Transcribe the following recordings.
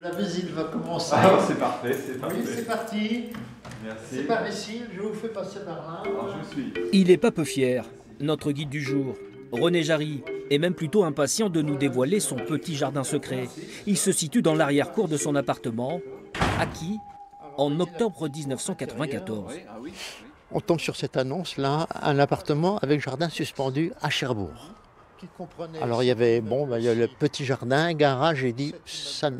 La visite va commencer. Alors c'est parfait, c'est parfait. Oui, c'est parti. Merci. C'est par ici, je vous fais passer par là. Alors je suis. Il est pas peu fier, notre guide du jour, René Jarry, est même plutôt impatient de nous dévoiler son petit jardin secret. Il se situe dans l'arrière-cour de son appartement, acquis en octobre 1994. On tombe sur cette annonce-là, un appartement avec jardin suspendu à Cherbourg. Alors il y avait il y a le petit jardin, garage, j'ai dit ça,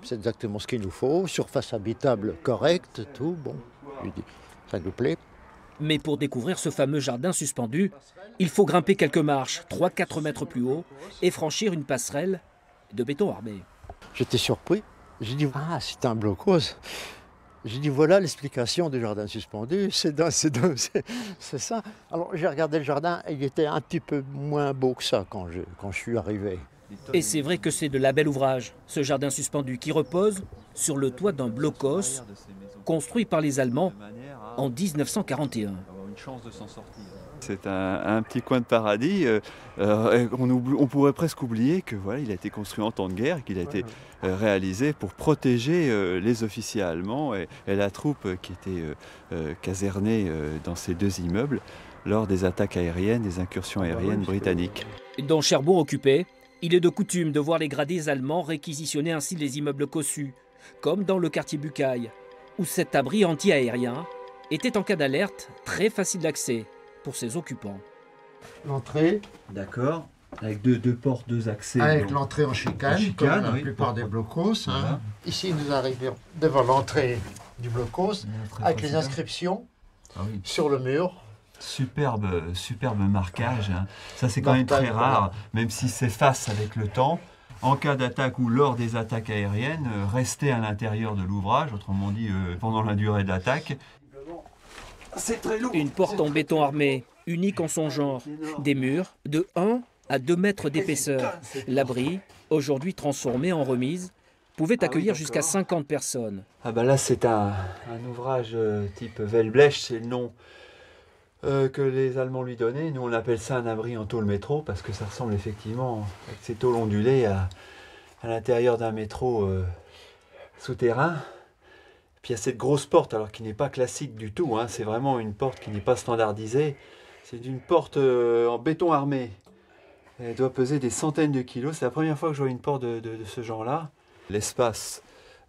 c'est exactement ce qu'il nous faut, surface habitable correcte, tout, bon. J'ai dit ça nous plaît. Mais pour découvrir ce fameux jardin suspendu, il faut grimper quelques marches, 3-4 mètres plus haut, et franchir une passerelle de béton armé. J'étais surpris, j'ai dit ah c'est un blocos. J'ai dit voilà l'explication du jardin suspendu, c'est ça. Alors j'ai regardé le jardin et il était un petit peu moins beau que ça quand je suis arrivé. Et c'est vrai que c'est de la belle ouvrage, ce jardin suspendu qui repose sur le toit d'un blocos construit par les Allemands en 1941. C'est un petit coin de paradis. On pourrait presque oublier que voilà, il a été construit en temps de guerre, qu'il a été réalisé pour protéger les officiers allemands et la troupe qui était casernée dans ces deux immeubles lors des attaques aériennes, des incursions aériennes britanniques. Dans Cherbourg occupé, il est de coutume de voir les gradés allemands réquisitionner ainsi les immeubles cossus, comme dans le quartier Bucaille, où cet abri anti-aérien était en cas d'alerte très facile d'accès pour ses occupants. L'entrée. D'accord, avec deux portes, deux accès. Avec l'entrée en chicane, comme la plupart des blocos. Voilà. Ici, nous arrivons devant l'entrée du blocos, avec les inscriptions sur le mur. Superbe marquage. Hein. Ça, c'est quand même très rare, même si c'est face avec le temps. En cas d'attaque ou lors des attaques aériennes, rester à l'intérieur de l'ouvrage, autrement dit pendant la durée d'attaque. C'est très lourd. Une porte en béton armé, unique en son genre. Des murs de 1 à 2 mètres d'épaisseur. L'abri, aujourd'hui transformé en remise, pouvait accueillir jusqu'à 50 personnes. Ah bah là, c'est un ouvrage type Wellblech, c'est le nom que les Allemands lui donnaient. Nous, on appelle ça un abri en tôle métro, parce que ça ressemble effectivement, avec ces tôles ondulées, à l'intérieur d'un métro souterrain. Puis il y a cette grosse porte, alors qui n'est pas classique du tout, hein. C'est vraiment une porte qui n'est pas standardisée. C'est une porte en béton armé. Elle doit peser des centaines de kilos. C'est la première fois que je vois une porte de ce genre-là. L'espace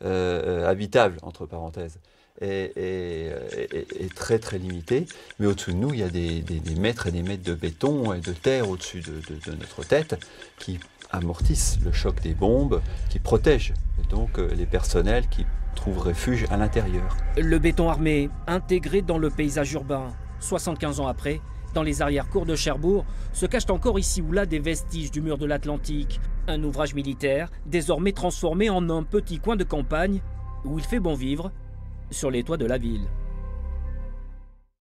habitable, entre parenthèses, est très très limité. Mais au-dessous de nous, il y a des mètres et des mètres de béton et de terre au-dessus de notre tête qui amortissent le choc des bombes, qui protègent donc les personnels qui trouvent refuge à l'intérieur. Le béton armé, intégré dans le paysage urbain, 75 ans après, dans les arrière-cours de Cherbourg, se cachent encore ici ou là des vestiges du mur de l'Atlantique. Un ouvrage militaire, désormais transformé en un petit coin de campagne où il fait bon vivre sur les toits de la ville.